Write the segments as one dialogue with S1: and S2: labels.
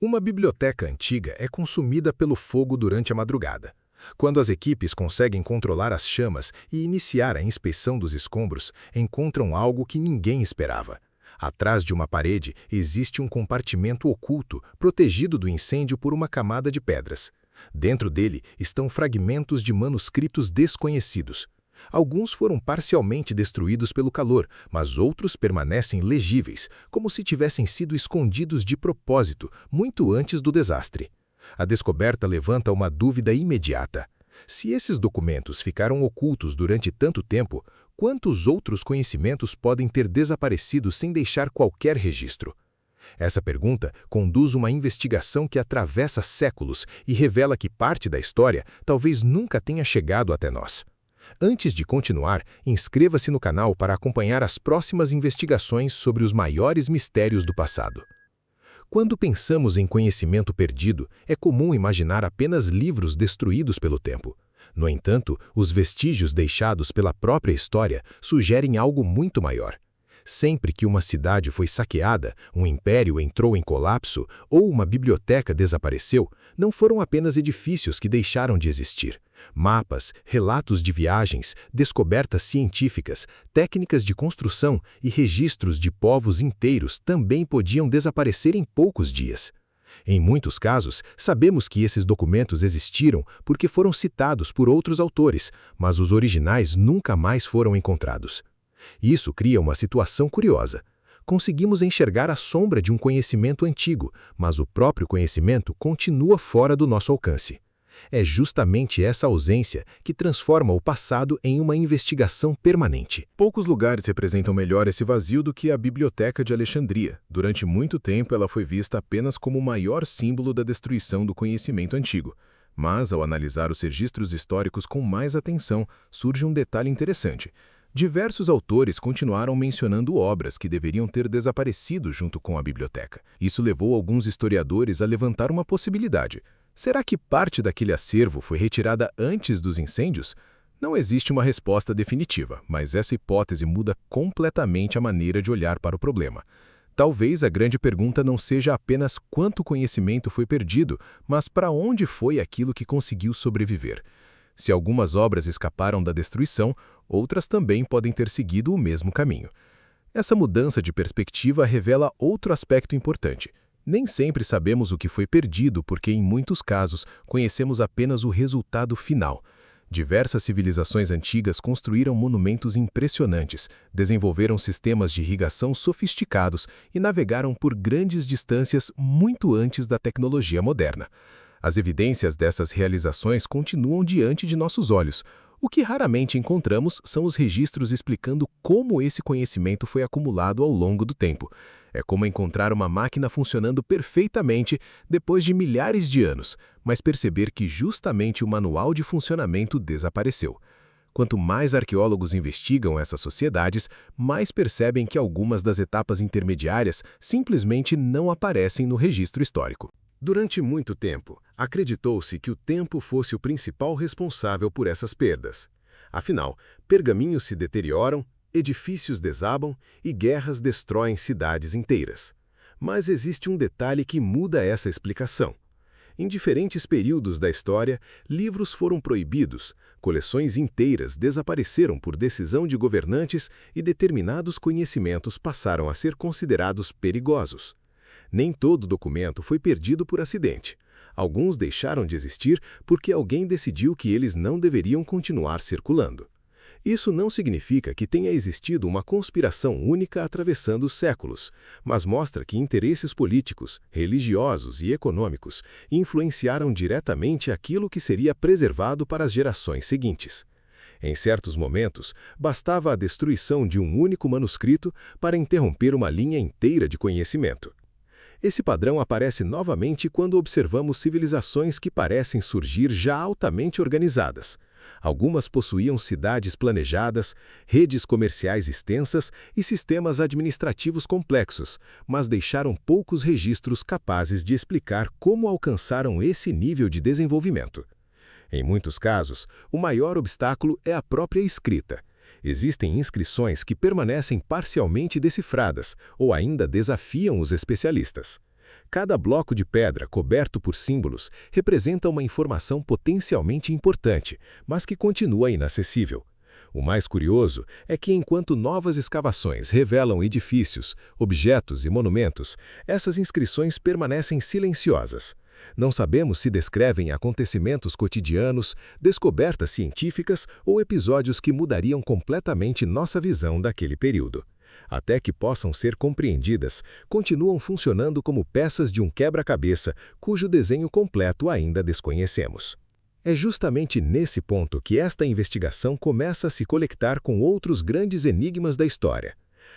S1: Uma biblioteca antiga é consumida pelo fogo durante a madrugada. Quando as equipes conseguem controlar as chamas e iniciar a inspeção dos escombros, encontram algo que ninguém esperava. Atrás de uma parede existe um compartimento oculto, protegido do incêndio por uma camada de pedras. Dentro dele estão fragmentos de manuscritos desconhecidos. Alguns foram parcialmente destruídos pelo calor, mas outros permanecem legíveis, como se tivessem sido escondidos de propósito, muito antes do desastre. A descoberta levanta uma dúvida imediata. Se esses documentos ficaram ocultos durante tanto tempo, quantos outros conhecimentos podem ter desaparecido sem deixar qualquer registro? Essa pergunta conduz uma investigação que atravessa séculos e revela que parte da história talvez nunca tenha chegado até nós. Antes de continuar, inscreva-se no canal para acompanhar as próximas investigações sobre os maiores mistérios do passado. Quando pensamos em conhecimento perdido, é comum imaginar apenas livros destruídos pelo tempo. No entanto, os vestígios deixados pela própria história sugerem algo muito maior. Sempre que uma cidade foi saqueada, um império entrou em colapso ou uma biblioteca desapareceu, não foram apenas edifícios que deixaram de existir. Mapas, relatos de viagens, descobertas científicas, técnicas de construção e registros de povos inteiros também podiam desaparecer em poucos dias. Em muitos casos, sabemos que esses documentos existiram porque foram citados por outros autores, mas os originais nunca mais foram encontrados. Isso cria uma situação curiosa. Conseguimos enxergar a sombra de um conhecimento antigo, mas o próprio conhecimento continua fora do nosso alcance. É justamente essa ausência que transforma o passado em uma investigação permanente.
S2: Poucos lugares representam melhor esse vazio do que a Biblioteca de Alexandria. Durante muito tempo, ela foi vista apenas como o maior símbolo da destruição do conhecimento antigo. Mas, ao analisar os registros históricos com mais atenção, surge um detalhe interessante. Diversos autores continuaram mencionando obras que deveriam ter desaparecido junto com a biblioteca. Isso levou alguns historiadores a levantar uma possibilidade. Será que parte daquele acervo foi retirada antes dos incêndios? Não existe uma resposta definitiva, mas essa hipótese muda completamente a maneira de olhar para o problema. Talvez a grande pergunta não seja apenas quanto conhecimento foi perdido, mas para onde foi aquilo que conseguiu sobreviver. Se algumas obras escaparam da destruição, outras também podem ter seguido o mesmo caminho. Essa mudança de perspectiva revela outro aspecto importante. Nem sempre sabemos o que foi perdido porque, em muitos casos, conhecemos apenas o resultado final. Diversas civilizações antigas construíram monumentos impressionantes, desenvolveram sistemas de irrigação sofisticados e navegaram por grandes distâncias muito antes da tecnologia moderna. As evidências dessas realizações continuam diante de nossos olhos. O que raramente encontramos são os registros explicando como esse conhecimento foi acumulado ao longo do tempo. É como encontrar uma máquina funcionando perfeitamente depois de milhares de anos, mas perceber que justamente o manual de funcionamento desapareceu. Quanto mais arqueólogos investigam essas sociedades, mais percebem que algumas das etapas intermediárias simplesmente não aparecem no registro histórico.
S1: Durante muito tempo, acreditou-se que o tempo fosse o principal responsável por essas perdas. Afinal, pergaminhos se deterioram, edifícios desabam e guerras destroem cidades inteiras. Mas existe um detalhe que muda essa explicação. Em diferentes períodos da história, livros foram proibidos, coleções inteiras desapareceram por decisão de governantes e determinados conhecimentos passaram a ser considerados perigosos. Nem todo documento foi perdido por acidente. Alguns deixaram de existir porque alguém decidiu que eles não deveriam continuar circulando. Isso não significa que tenha existido uma conspiração única atravessando os séculos, mas mostra que interesses políticos, religiosos e econômicos influenciaram diretamente aquilo que seria preservado para as gerações seguintes. Em certos momentos, bastava a destruição de um único manuscrito para interromper uma linha inteira de conhecimento. Esse padrão aparece novamente quando observamos civilizações que parecem surgir já altamente organizadas. Algumas possuíam cidades planejadas, redes comerciais extensas e sistemas administrativos complexos, mas deixaram poucos registros capazes de explicar como alcançaram esse nível de desenvolvimento. Em muitos casos, o maior obstáculo é a própria escrita. Existem inscrições que permanecem parcialmente decifradas ou ainda desafiam os especialistas. Cada bloco de pedra coberto por símbolos representa uma informação potencialmente importante, mas que continua inacessível. O mais curioso é que, enquanto novas escavações revelam edifícios, objetos e monumentos, essas inscrições permanecem silenciosas. Não sabemos se descrevem acontecimentos cotidianos, descobertas científicas ou episódios que mudariam completamente nossa visão daquele período. Até que possam ser compreendidas, continuam funcionando como peças de um quebra-cabeça cujo desenho completo ainda desconhecemos. É justamente nesse ponto que esta investigação começa a se conectar com outros grandes enigmas da história.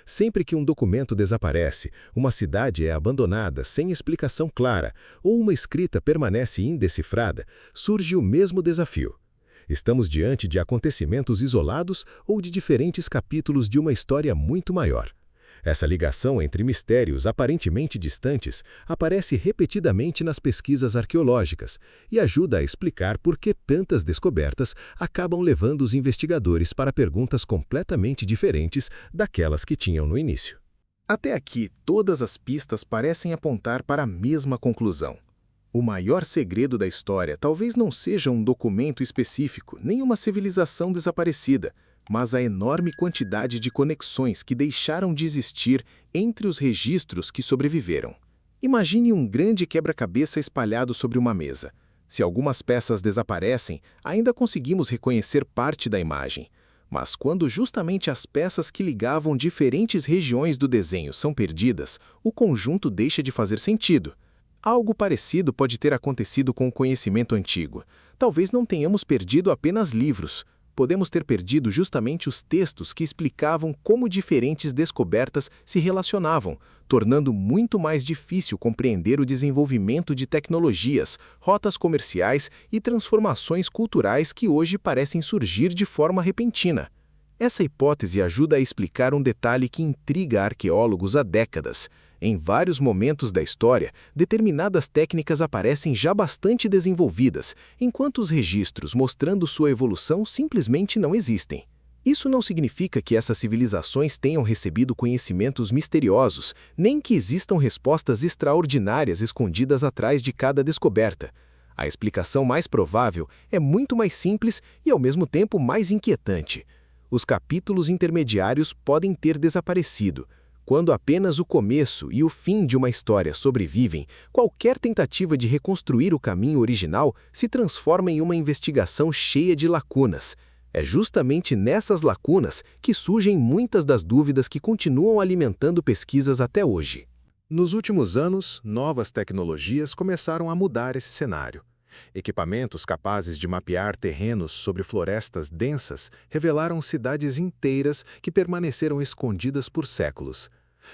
S1: Sempre que um documento desaparece, uma cidade é abandonada sem explicação clara ou uma escrita permanece indecifrada, surge o mesmo desafio. Estamos diante de acontecimentos isolados ou de diferentes capítulos de uma história muito maior. Essa ligação entre mistérios aparentemente distantes aparece repetidamente nas pesquisas arqueológicas e ajuda a explicar por que tantas descobertas acabam levando os investigadores para perguntas completamente diferentes daquelas que tinham no início.
S2: Até aqui, todas as pistas parecem apontar para a mesma conclusão. O maior segredo da história talvez não seja um documento específico, nem uma civilização desaparecida, mas a enorme quantidade de conexões que deixaram de existir entre os registros que sobreviveram. Imagine um grande quebra-cabeça espalhado sobre uma mesa. Se algumas peças desaparecem, ainda conseguimos reconhecer parte da imagem. Mas quando justamente as peças que ligavam diferentes regiões do desenho são perdidas, o conjunto deixa de fazer sentido. Algo parecido pode ter acontecido com o conhecimento antigo. Talvez não tenhamos perdido apenas livros. Podemos ter perdido justamente os textos que explicavam como diferentes descobertas se relacionavam, tornando muito mais difícil compreender o desenvolvimento de tecnologias, rotas comerciais e transformações culturais que hoje parecem surgir de forma repentina. Essa hipótese ajuda a explicar um detalhe que intriga arqueólogos há décadas. Em vários momentos da história, determinadas técnicas aparecem já bastante desenvolvidas, enquanto os registros mostrando sua evolução simplesmente não existem. Isso não significa que essas civilizações tenham recebido conhecimentos misteriosos, nem que existam respostas extraordinárias escondidas atrás de cada descoberta. A explicação mais provável é muito mais simples e, ao mesmo tempo, mais inquietante. Os capítulos intermediários podem ter desaparecido. Quando apenas o começo e o fim de uma história sobrevivem, qualquer tentativa de reconstruir o caminho original se transforma em uma investigação cheia de lacunas. É justamente nessas lacunas que surgem muitas das dúvidas que continuam alimentando pesquisas até hoje.
S1: Nos últimos anos, novas tecnologias começaram a mudar esse cenário. Equipamentos capazes de mapear terrenos sobre florestas densas revelaram cidades inteiras que permaneceram escondidas por séculos.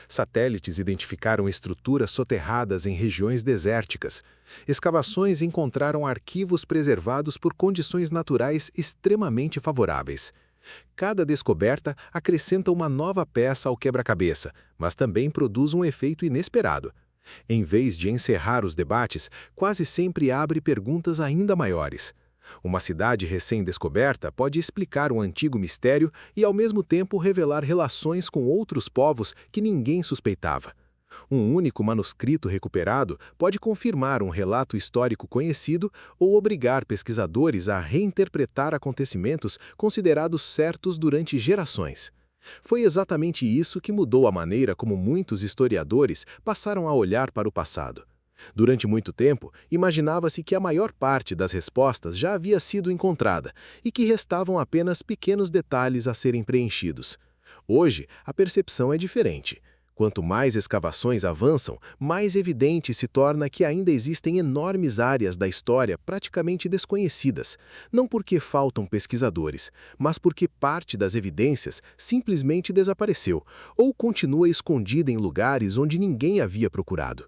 S1: Satélites identificaram estruturas soterradas em regiões desérticas. Escavações encontraram arquivos preservados por condições naturais extremamente favoráveis. Cada descoberta acrescenta uma nova peça ao quebra-cabeça, mas também produz um efeito inesperado. Em vez de encerrar os debates, quase sempre abre perguntas ainda maiores. Uma cidade recém-descoberta pode explicar um antigo mistério e, ao mesmo tempo, revelar relações com outros povos que ninguém suspeitava. Um único manuscrito recuperado pode confirmar um relato histórico conhecido ou obrigar pesquisadores a reinterpretar acontecimentos considerados certos durante gerações. Foi exatamente isso que mudou a maneira como muitos historiadores passaram a olhar para o passado. Durante muito tempo, imaginava-se que a maior parte das respostas já havia sido encontrada e que restavam apenas pequenos detalhes a serem preenchidos. Hoje, a percepção é diferente. Quanto mais escavações avançam, mais evidente se torna que ainda existem enormes áreas da história praticamente desconhecidas, não porque faltam pesquisadores, mas porque parte das evidências simplesmente desapareceu ou continua escondida em lugares onde ninguém havia procurado.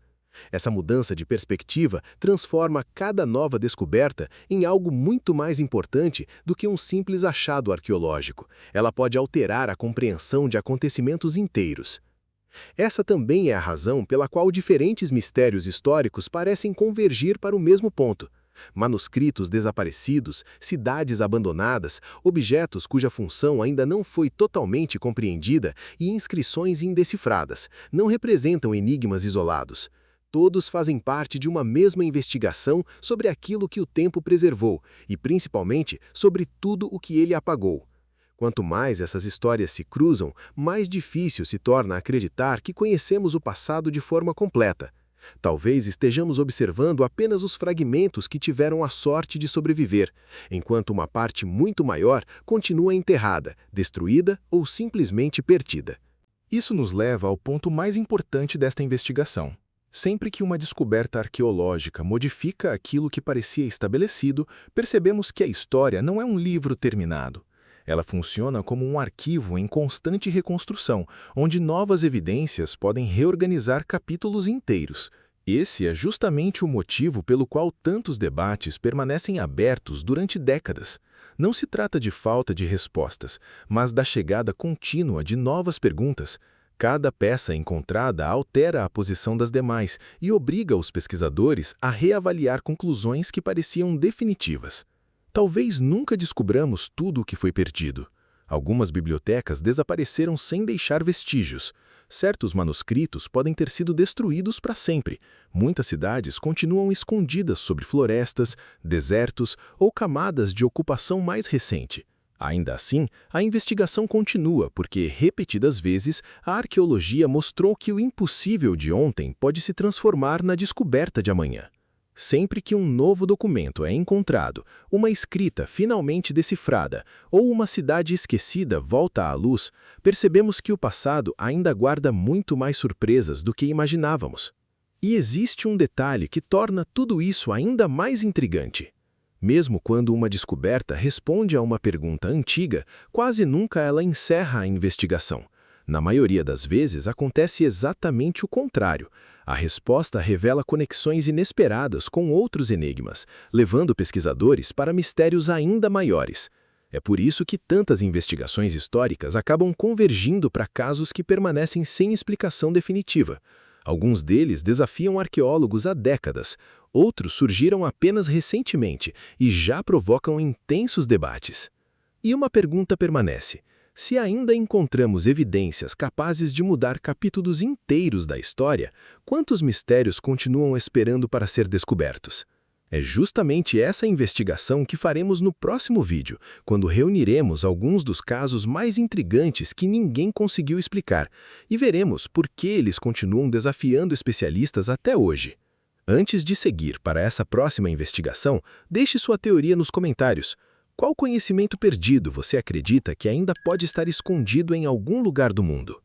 S1: Essa mudança de perspectiva transforma cada nova descoberta em algo muito mais importante do que um simples achado arqueológico. Ela pode alterar a compreensão de acontecimentos inteiros. Essa também é a razão pela qual diferentes mistérios históricos parecem convergir para o mesmo ponto. Manuscritos desaparecidos, cidades abandonadas, objetos cuja função ainda não foi totalmente compreendida e inscrições indecifradas não representam enigmas isolados.
S2: Todos fazem parte de uma mesma investigação sobre aquilo que o tempo preservou e, principalmente, sobre tudo o que ele apagou. Quanto mais essas histórias se cruzam, mais difícil se torna acreditar que conhecemos o passado de forma completa. Talvez estejamos observando apenas os fragmentos que tiveram a sorte de sobreviver, enquanto uma parte muito maior continua enterrada, destruída ou simplesmente perdida.
S1: Isso nos leva ao ponto mais importante desta investigação. Sempre que uma descoberta arqueológica modifica aquilo que parecia estabelecido, percebemos que a história não é um livro terminado. Ela funciona como um arquivo em constante reconstrução, onde novas evidências podem reorganizar capítulos inteiros. Esse é justamente o motivo pelo qual tantos debates permanecem abertos durante décadas. Não se trata de falta de respostas, mas da chegada contínua de novas perguntas. Cada peça encontrada altera a posição das demais e obriga os pesquisadores a reavaliar conclusões que pareciam definitivas. Talvez nunca descobramos tudo o que foi perdido. Algumas bibliotecas desapareceram sem deixar vestígios. Certos manuscritos podem ter sido destruídos para sempre. Muitas cidades continuam escondidas sob florestas, desertos ou camadas de ocupação mais recente. Ainda assim, a investigação continua porque, repetidas vezes, a arqueologia mostrou que o impossível de ontem pode se transformar na descoberta de amanhã. Sempre que um novo documento é encontrado, uma escrita finalmente decifrada ou uma cidade esquecida volta à luz, percebemos que o passado ainda guarda muito mais surpresas do que imaginávamos. E existe um detalhe que torna tudo isso ainda mais intrigante. Mesmo quando uma descoberta responde a uma pergunta antiga, quase nunca ela encerra a investigação. Na maioria das vezes, acontece exatamente o contrário. A resposta revela conexões inesperadas com outros enigmas, levando pesquisadores para mistérios ainda maiores. É por isso que tantas investigações históricas acabam convergindo para casos que permanecem sem explicação definitiva. Alguns deles desafiam arqueólogos há décadas, outros surgiram apenas recentemente e já provocam intensos debates. E uma pergunta permanece: se ainda encontramos evidências capazes de mudar capítulos inteiros da história, quantos mistérios continuam esperando para ser descobertos? É justamente essa investigação que faremos no próximo vídeo, quando reuniremos alguns dos casos mais intrigantes que ninguém conseguiu explicar e veremos por que eles continuam desafiando especialistas até hoje. Antes de seguir para essa próxima investigação, deixe sua teoria nos comentários. Qual conhecimento perdido você acredita que ainda pode estar escondido em algum lugar do mundo?